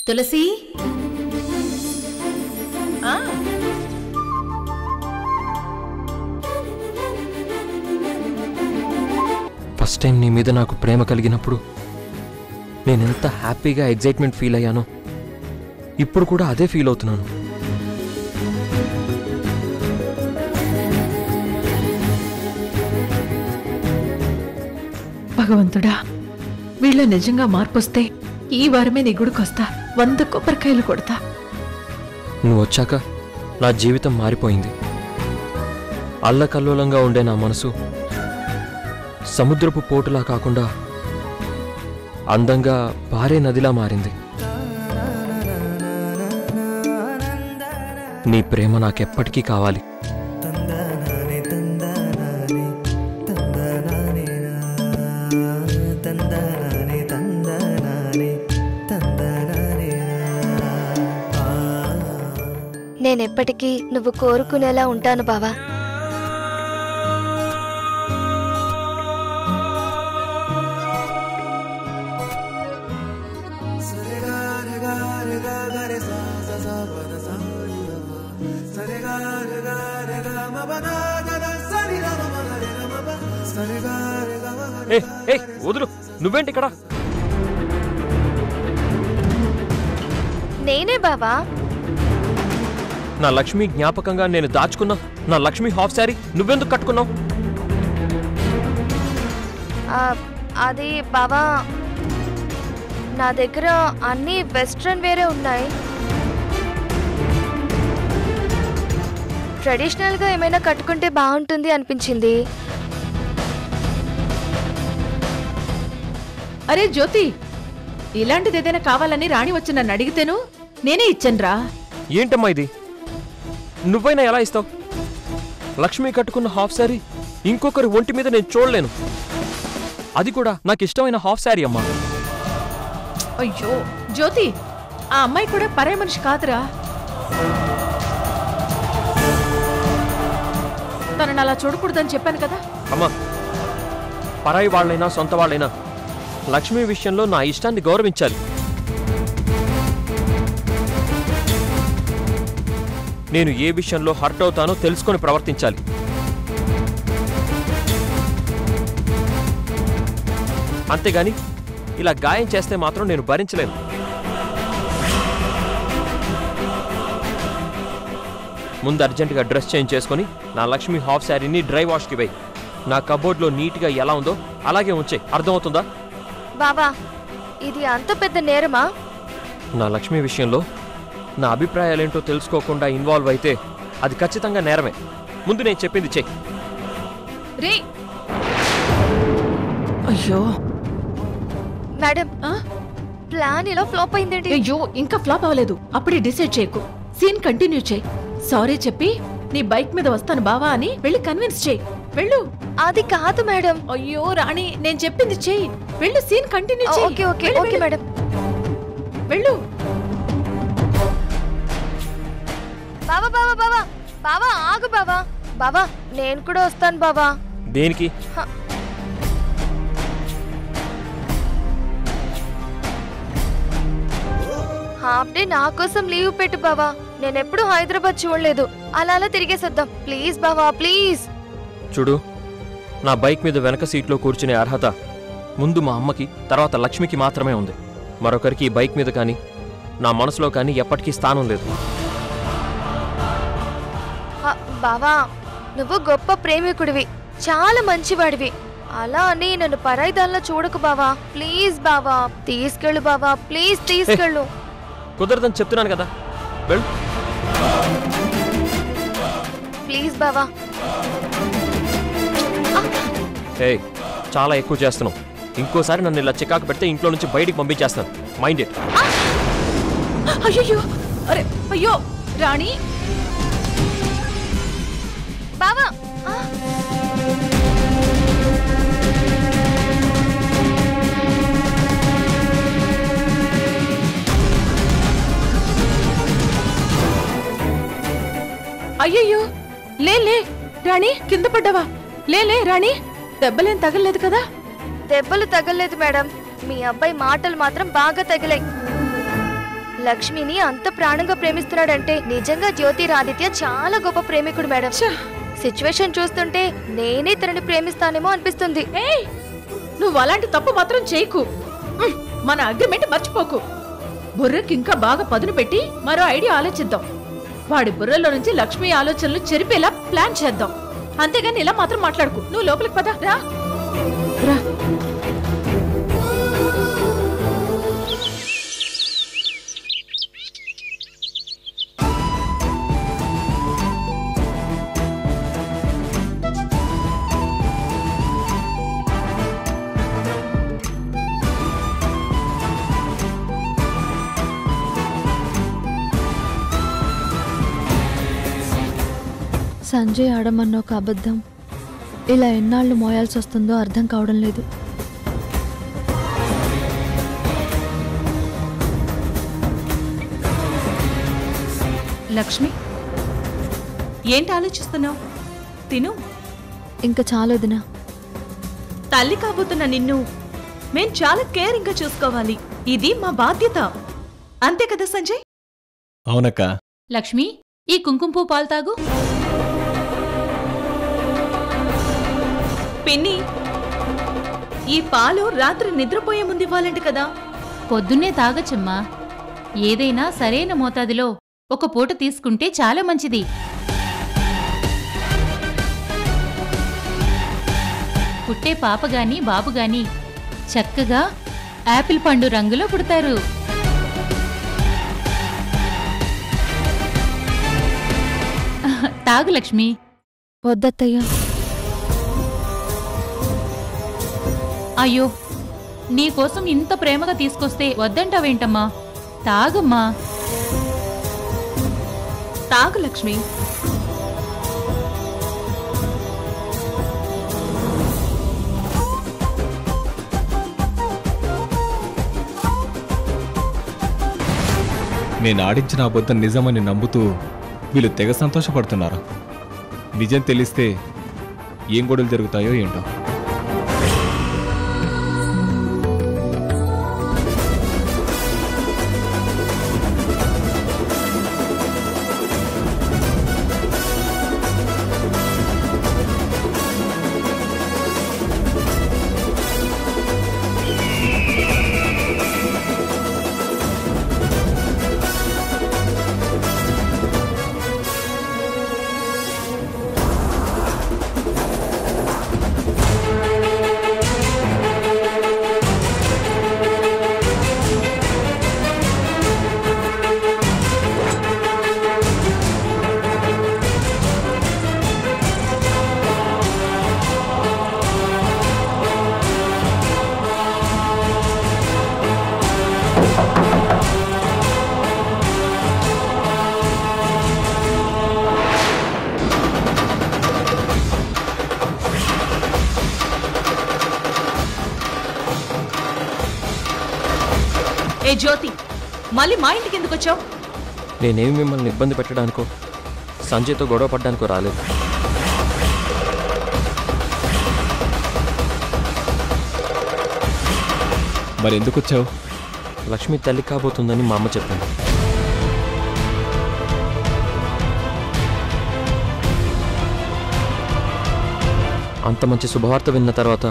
తులసి first time నీ మీద నాకు ప్రేమ కలిగినప్పుడు నేనెంత హ్యాపీగా ఎగ్జైట్మెంట్ ఫీల్ అయ్యానో ఇప్పుడు కూడా అదే ఫీల్ అవుతున్నాను. భగవంతుడా, వీళ్ళ నిజంగా మార్పొస్తే ఈ వారమే నీ గుడికొస్తా, 100 కొబ్బరికాయలు కొడతా. నువ్వు వచ్చాక నా జీవితం మారిపోయింది. అల్లకల్లోలంగా ఉండే నా మనసు సముద్రపు పోటులా కాకుండా అందంగా పారే నదిలా మారింది. నీ ప్రేమ నాకెప్పటికీ కావాలి. నేనెప్పటికీ నువ్వు కోరుకునేలా ఉంటాను బావా. వదులు, నువ్వేంటి ఇక్కడ? నేనే బావా. నా లక్ష్మి జ్ఞాపకంగా నేను దాచుకున్నా నా లక్ష్మి హాఫ్ శారీ నువ్వెందుకు కట్టుకున్నావు? అది బావా, నా దగ్గర అన్ని వెస్ట్రన్ వేరే ఉన్నాయి. ట్రెడిషనల్గా ఏమైనా కట్టుకుంటే బాగుంటుంది అనిపించింది. అరే జ్యోతి, ఇలాంటిది ఏదైనా కావాలని రాణి వచ్చి నన్ను అడిగితేను నేనే ఇచ్చానురా. ఏంటమ్మా ఇది? నువ్వైనా ఎలా ఇస్తావు? లక్ష్మి కట్టుకున్న హాఫ్ శారీ ఇంకొకరి ఒంటి మీద నేను చూడలేను. అది కూడా నాకు ఇష్టమైన హాఫ్ శారీ అమ్మా. అయ్యో జ్యోతి, ఆ అమ్మాయి కూడా పరాయి మనిషి కాదురా. తనని అలా చూడకూడదని చెప్పాను కదా. అమ్మా, పరాయి వాళ్ళైనా సొంత వాళ్ళైనా లక్ష్మి విషయంలో నా ఇష్టాన్ని గౌరవించాలి. నేను ఏ విషయంలో హర్ట్ అవుతానో తెలుసుకొని ప్రవర్తించాలి. అంతేగాని ఇలా గాయం చేస్తే మాత్రం నేను భరించలేను. ముందు అర్జెంటుగా డ్రెస్ చేంజ్ చేసుకుని నా లక్ష్మి హాఫ్ శారీని డ్రై వాష్కి వేయి. నా కబోర్డ్లో నీట్గా ఎలా ఉందో అలాగే ఉంచే. అర్థమవుతుందా? బావా, ఇది అంత పెద్ద నేరమా? నా లక్ష్మి విషయంలో నా అభిప్రాయాలేంటో తెలుసుకోకుండా ఇన్వాల్వ్ అయితే అది ఖచ్చితంగా నేరమే. ముందు నేను చెప్పింది చెయ్యి. రే అయ్యో మేడం, ప్లాన్ ఇలా ఫ్లాప్ అయిందండి. అయ్యో, ఇంకా ఫ్లాప్ అవ్వలేదు. అప్పుడే డిసైడ్ చేయకు, సీన్ కంటిన్యూ చేయి. సారీ చెప్పి నీ బైక్ మీద వస్తాను బావా అని వెళ్ళి కన్విన్స్ చేయి. వెళ్ళు. అది కాదు మేడం. అయ్యో రాణి, నేను చెప్పింది చెయ్యి. వెళ్ళు, సీన్ కంటిన్యూ చేయి. Okay okay okay madam. వెళ్ళు. బావా బావా బావా బావా, ఆగు బావా. బావా, నేను కూడా వస్తాను బావా. దేనికి? హాఫ్ డే నా కోసం లీవ్ పెట్టు బావా. నేనెప్పుడు హైదరాబాద్ చూడలేదు. అలా అలా తిరిగేసేద్దాం ప్లీజ్ బావా, ప్లీజ్. చూడు, నా బైక్ మీద వెనక సీట్లో కూర్చునే అర్హత ముందు మా అమ్మకి, తర్వాత లక్ష్మికి మాత్రమే ఉంది. మరొకరికి ఈ బైక్ మీద కానీ నా మనసులో కానీ ఎప్పటికీ స్థానం లేదు. బావా, నువ్వు గొప్ప ప్రేమికుడివి, చాలా మంచివాడివి. అలా అని నన్ను పరాయిదాల్లో చూడకు బావా. ప్లీజ్ బావా, తీసుకెళ్ళు బావా, ప్లీజ్ తీసుకెళ్ళు. కుదరదని చెప్తున్నాను కదా, వెళ్ళు. ప్లీజ్ బావా. ఏయ్, చాలా ఎక్కువ చేస్తున్నావు. ఇంకోసారి నన్ను ఇలా చికాకు పెడితే ఇంట్లో నుంచి బయటికి పంపించేస్తాను. Mind it. అయ్యో, అరే అయ్యో రాణి. బావా, అయ్యయ్యో, లే రాణి, కింద పడ్డావా? లే రాణి, దెబ్బలేం తగలలేదు కదా? దెబ్బలు తగలలేదు మేడం, మీ అబ్బాయి మాటలు మాత్రం బాగా తగిలాయి. లక్ష్మిని అంత ప్రాణంగా ప్రేమిస్తున్నాడంటే నిజంగా జ్యోతిరాదిత్య చాలా గొప్ప ప్రేమికుడు మేడం. సిచ్యువేషన్ చూస్తుంటే నేనే తనని ప్రేమిస్తానేమో అనిపిస్తుంది. ఏయ్, నువ్వు అలాంటి తప్పు మాత్రం చేయకు. మన అగ్రిమెంట్ మర్చిపోకు. బుర్రకి ఇంకా బాగా పదును పెట్టి మరో ఐడియా ఆలోచిద్దాం. వాడి బుర్రలో నుంచి లక్ష్మి ఆలోచనలు చెరిపేలా ప్లాన్ చేద్దాం. అంతేగాని ఇలా మాత్రం మాట్లాడుకు. నువ్వు లోపలికి పద. రా రా. సంజయ్ ఆడమన్న ఒక అబద్ధం ఇలా ఎన్నాళ్ళు మోయాల్సి వస్తుందో అర్థం కావడం లేదు. లక్ష్మి, ఏంటి ఆలోచిస్తున్నావు? తిను. ఇంకా చాలొదినా. తల్లి కాబోతున్న నిన్ను మేం చాలా కేరింగ్గా చూసుకోవాలి. ఇది మా బాధ్యత. అంతే కదా సంజయ్? అవునక్క. లక్ష్మి, ఈ కుంకుమ పువ్వు పాలు తాగు. పిన్ని, ఈ పాలు రాత్రి నిద్రపోయే ముందు ఇవ్వాలంట కదా? పొద్దున్నే తాగచ్చమ్మా. ఏదైనా సరైన మోతాదులో ఒక పూట తీసుకుంటే చాలా మంచిది. పుట్టే పాపగాని బాబుగాని చక్కగా యాపిల్ పండు రంగులో పుడతారు. తాగు లక్ష్మి. వద్దత్తయ్యా. అయ్యో, నీకోసం ఇంత ప్రేమగా తీసుకొస్తే వద్దంటావేంటమ్మా? తాగమ్మా. తాగు లక్ష్మి. నేను ఆడించిన అబద్ధం నిజమని నమ్ముతూ వీళ్ళు తెగ సంతోషపడుతున్నారు. నిజం తెలిస్తే ఏం గొడవలు జరుగుతాయో ఏంటో. ఏ జ్యోతి, మళ్ళీ మా ఇంటికి ఎందుకు వచ్చావు? నేనేమి మిమ్మల్ని ఇబ్బంది పెట్టడానికో సంజయ్తో గొడవ పడ్డానికో రాలేదు. మరి ఎందుకు వచ్చావు? లక్ష్మి తల్లి కాబోతుందని మా అమ్మ చెప్పింది. అంత మంచి శుభవార్త విన్న తర్వాత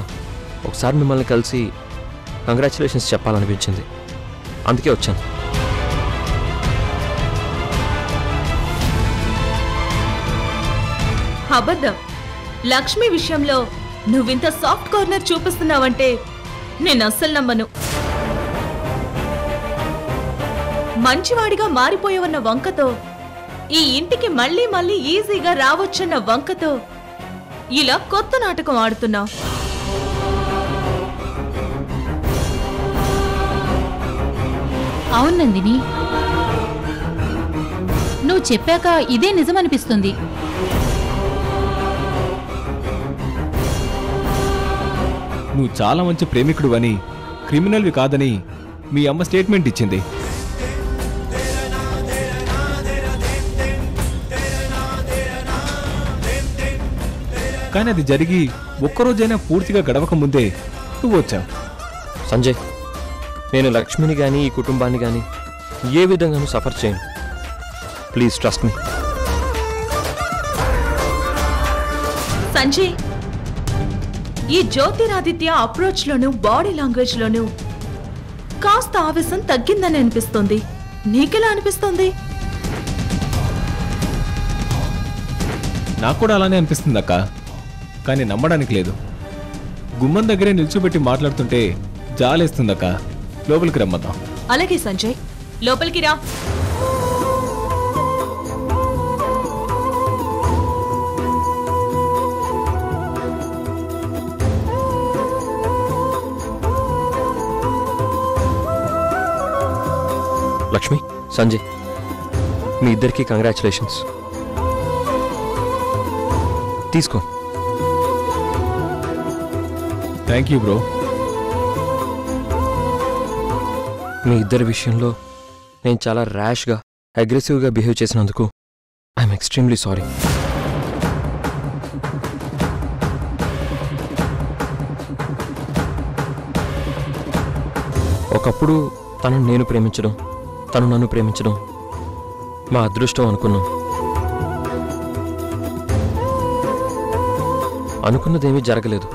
ఒకసారి మిమ్మల్ని కలిసి కంగ్రాచులేషన్స్ చెప్పాలనిపించింది. అందుకే వచ్చాను. అబద్ధం. లక్ష్మి విషయంలో నువ్వింత సాఫ్ట్ కార్నర్ చూపిస్తున్నావంటే నేను అస్సలు నమ్మను. మంచివాడిగా మారిపోయావన్న వంకతో, ఈ ఇంటికి మళ్ళీ మళ్ళీ ఈజీగా రావచ్చన్న వంకతో ఇలా కొత్త నాటకం ఆడుతున్నావు. అవును నందిని, నువ్వు చెప్పాక ఇదే నిజమనిపిస్తుంది. నువ్వు చాలా మంచి ప్రేమికుడు అని, క్రిమినల్వి కాదని మీ అమ్మ స్టేట్మెంట్ ఇచ్చింది. కానీ అది జరిగి ఒక్కరోజైనా పూర్తిగా గడవక ముందే నువ్వు వచ్చావు. సంజయ్, నేను లక్ష్మిని కానీ ఈ కుటుంబాన్ని కానీ ఏ విధంగానూ సఫర్ చేయను. Please trust me. సంజయ్, ఈ జ్యోతిరాదిత్య అప్రోచ్లోనూ బాడీ లాంగ్వేజ్లోనూ కాస్త ఆవేశం తగ్గిందని అనిపిస్తుంది. నీకెలా అనిపిస్తుంది? నాకు కూడా అలానే అనిపిస్తుంది అక్క, కానీ నమ్మడానికి లేదు. గుమ్మం దగ్గరే నిల్చోబెట్టి మాట్లాడుతుంటే జాలేస్తుందక్క. లోపలికి రమ్మద్దాం. అలాగే సంజయ్, లోపలికి రా. లక్ష్మి, సంజయ్, మీ ఇద్దరికి కంగ్రాచులేషన్స్. తీసుకో. Thank you bro. మీ ఇద్దరి విషయంలో నేను చాలా ర్యాష్గా, అగ్రెసివ్గా బిహేవ్ చేసినందుకు ఐఎమ్ ఎక్స్ట్రీమ్లీ సారీ. ఒకప్పుడు తనను నేను ప్రేమించడం, తను నన్ను ప్రేమించడం మా అదృష్టం అనుకున్నాం. అనుకున్నదేమీ జరగలేదు.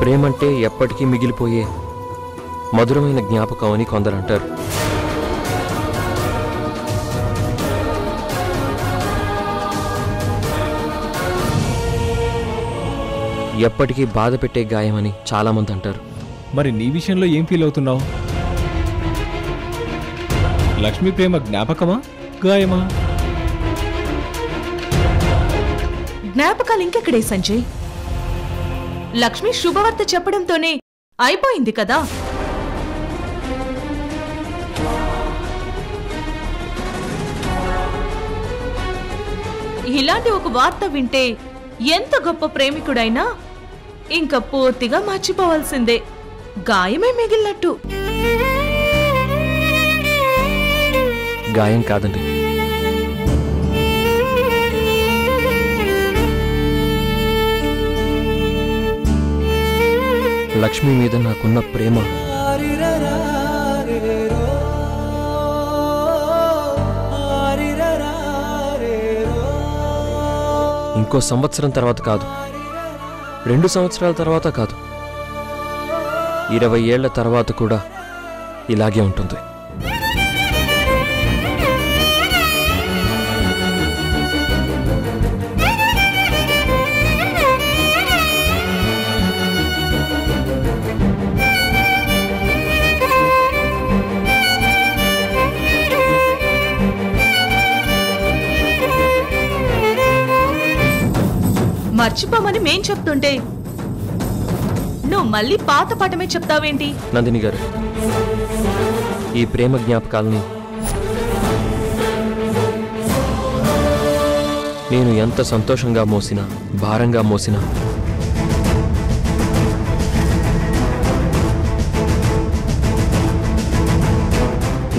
ప్రేమంటే ఎప్పటికీ మిగిలిపోయే మధురమైన జ్ఞాపకం అని కొందరు అంటారు. ఎప్పటికీ బాధ పెట్టే గాయమని చాలామంది అంటారు. మరి నీ విషయంలో ఏం ఫీల్ అవుతున్నావు? లక్ష్మి ప్రేమ జ్ఞాపకమా, గాయమా? జ్ఞాపకాలు ఇంకెక్కడే సంజయ్? లక్ష్మి శుభవార్త చెప్పడంతోనే అయిపోయింది కదా. ఇలాంటి ఒక వార్త వింటే ఎంత గొప్ప ప్రేమికుడైనా ఇంకా పూర్తిగా మర్చిపోవాల్సిందే. గాయమే మిగిలినట్టు. గాయం కాదండి, లక్ష్మి మీద నాకున్న ప్రేమ ఇంకో సంవత్సరం తర్వాత కాదు, 2 సంవత్సరాల తర్వాత కాదు, 20 ఏళ్ల తర్వాత కూడా ఇలాగే ఉంటుంది. మర్చిపోమని మేం చెప్తుంటే నువ్వు మళ్ళీ పాత పాఠమే చెప్తావేంటి? నందిని గారు, ఈ ప్రేమ జ్ఞాపకాలని నేను ఎంత సంతోషంగా మోసినా, భారంగా మోసినా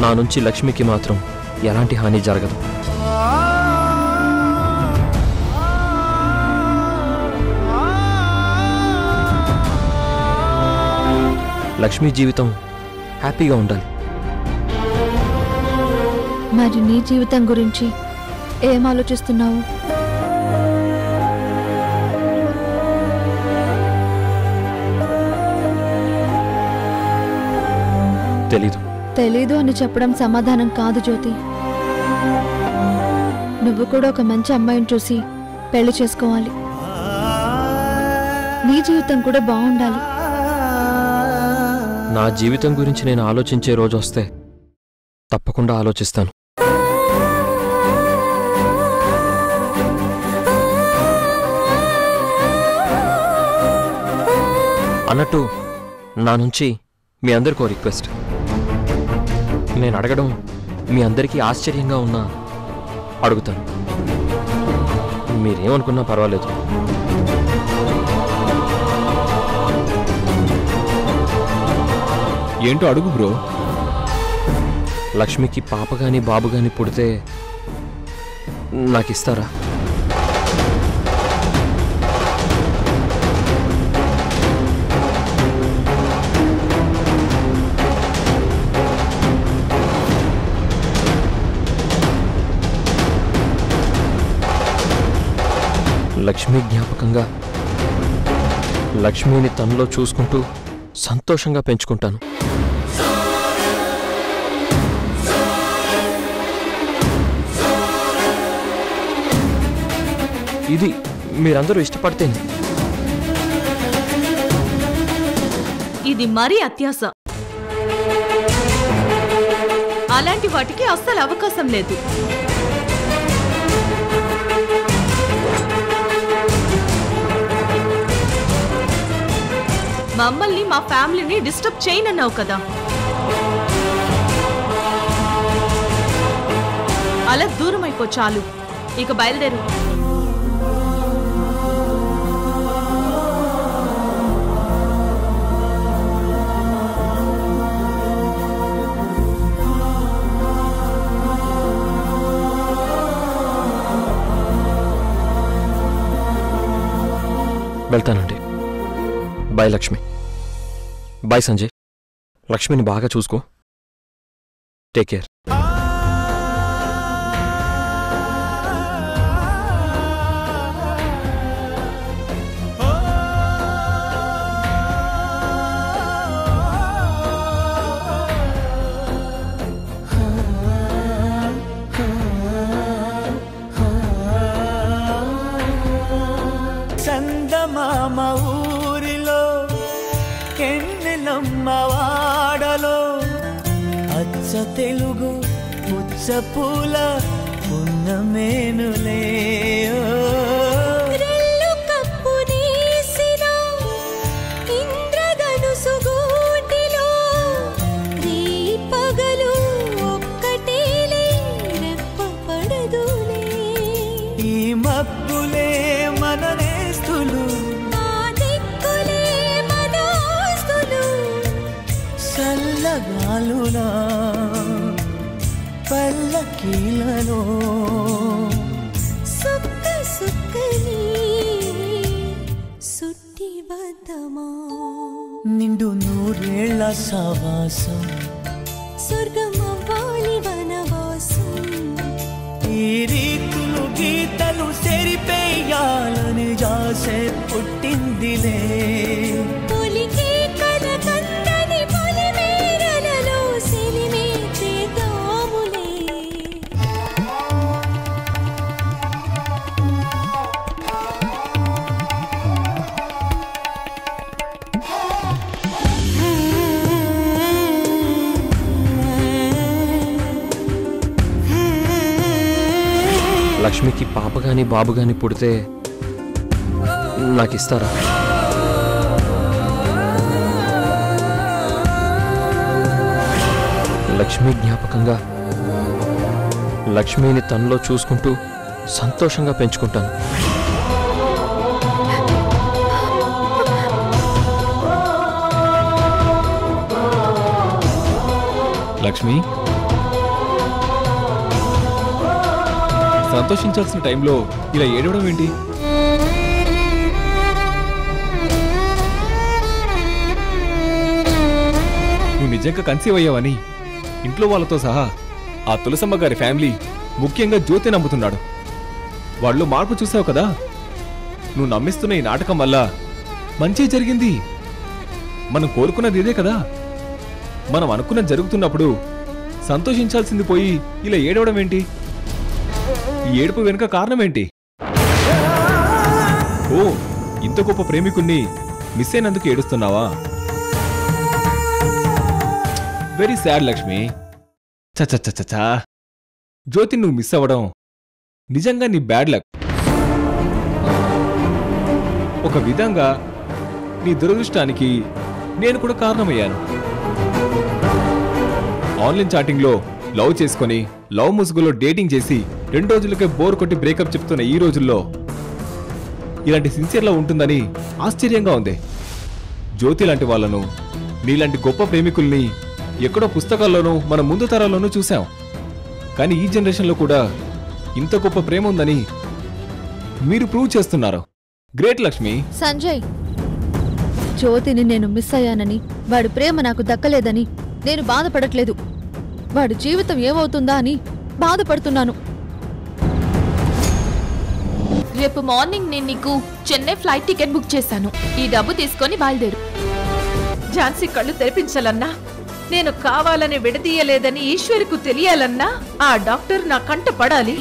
నా నుంచి లక్ష్మికి మాత్రం ఎలాంటి హాని జరగదు. లక్ష్మి జీవితం హ్యాపీగా ఉండాలి. మరి నీ జీవితం గురించి ఏం ఆలోచిస్తున్నావు? తెలీదు అని చెప్పడం సమాధానం కాదు జ్యోతి. నువ్వు కూడా ఒక మంచి అమ్మాయిని చూసి పెళ్లి చేసుకోవాలి. నీ జీవితం కూడా బాగుండాలి. నా జీవితం గురించి నేను ఆలోచించే రోజు వస్తే తప్పకుండా ఆలోచిస్తాను. అన్నట్టు నా నుంచి మీ అందరికో రిక్వెస్ట్. నేను అడగడం మీ అందరికీ ఆశ్చర్యంగా ఉన్నా అడుగుతాను. మీరేమనుకున్నా పర్వాలేదు. ఏంటో అడుగు బ్రో. లక్ష్మికి పాప గాని బాబు గాని పుడితే నాకిస్తారా? లక్ష్మి జ్ఞాపకంగా లక్ష్మిని తనలో చూసుకుంటూ సంతోషంగా పెంచుకుంటాను. ఇది మీరందరూ ఇష్టపడితేనే. ఇది మరీ అత్యాశ. అలాంటి వాటికి అస్సలు అవకాశం లేదు. మమ్మల్ని మా ఫ్యామిలీని డిస్టర్బ్ చేయనన్నావు కదా, అలా దూరం అయిపో చాలు. ఇక బయలుదేరు. వెళ్తానండి. బాయ్ లక్ష్మి. బాయ్ సంజయ్. లక్ష్మిని బాగా చూసుకో. Take care. చందమామ ఊరిలో కెన్నెలమ్మ వాడలో అచ్చ తెలుగు పుచ్చ పూల పున్నమేనులే. ఈ మబ్బులే మన నేస్తులు, చల్లగాలులా పల్లకీలలో సుక్క సుక్కని సుట్టి వద్దమా. నిండు నూరేళ్ల సావాసం, స్వర్గమవ్వాలి వనవాసం. ఈ రీతులు గీతలు సెరిపేయాలని జాసే పుట్టిందిలే. పొలికే కల కందని పొలిమేరలలో సినిమే చేద్దాములే. లక్ష్మికి పాప గాని బాబు గాని పుడితే నాకిస్తారా? లక్ష్మి జ్ఞాపకంగా లక్ష్మిని తనలో చూసుకుంటూ సంతోషంగా పెంచుకుంటాను. లక్ష్మి, సంతోషించాల్సిన టైంలో ఇలా ఏడవడం ఏంటి? నువ్వు నిజంగా కన్సీవ్ అయ్యావని ఇంట్లో వాళ్ళతో సహా ఆ తులసమ్మ గారి ఫ్యామిలీ, ముఖ్యంగా జ్యోతి నమ్ముతున్నాడు. వాళ్ళు మార్పు చూసావు కదా. నువ్వు నమ్మిస్తున్న ఈ నాటకం వల్ల మంచి జరిగింది. మనం కోరుకున్నది ఇదే కదా. మనం అనుకున్నది జరుగుతున్నప్పుడు సంతోషించాల్సింది పోయి ఇలా ఏడవడం ఏంటి? ఈ ఏడుపు వెనుక కారణమేంటి? ఓ, ఇంత గొప్ప ప్రేమికుణ్ణి మిస్ అయినందుకు ఏడుస్తున్నావా? Very sad Lakshmi. చచ్చచ్చచ్చా, జ్యోతి నువ్వు మిస్ అవ్వడం నిజంగా నీ బ్యాడ్ లక్. ఒక విధంగా నీ దురదృష్టానికి నేను కూడా కారణమయ్యాను. ఆన్లైన్ చాటింగ్లో లవ్ చేసుకొని లవ్ ముసుగులో డేటింగ్ చేసి 2 రోజులకే బోర్ కొట్టి బ్రేకప్ చెప్తున్న ఈ రోజుల్లో ఇలాంటి సిన్సియర్లా ఉంటుందని ఆశ్చర్యంగా ఉంది. జ్యోతి లాంటి వాళ్ళను, నీలాంటి గొప్ప ప్రేమికుల్ని ఎక్కడో పుస్తకాల్లోనూ మన ముందు తరాల్లోనూ చూశాం. కానీ ఈ జనరేషన్లో కూడా ఇంత గొప్ప ప్రేమ ఉందని మీరు ప్రూవ్ చేస్తున్నారు. గ్రేట్ లక్ష్మి. సంజయ్, జ్యోతిని నేను మిస్ అయ్యానని, వాడి ప్రేమ నాకు దక్కలేదని నేను బాధపడట్లేదు. వాడి జీవితం ఏమవుతుందా అని బాధపడుతున్నాను. రేపు మార్నింగ్ నేను నీకు చెన్నై ఫ్లైట్ టికెట్ బుక్ చేశాను. ఈ డబ్బు తీసుకొని బయలుదేరు. ఝాన్సీ కళ్ళు తెరిపించాలన్నా, నేను కావాలని విడదీయలేదని ఈశ్వరికి తెలియాలన్నా ఆ డాక్టర్ నా కంట పడాలి.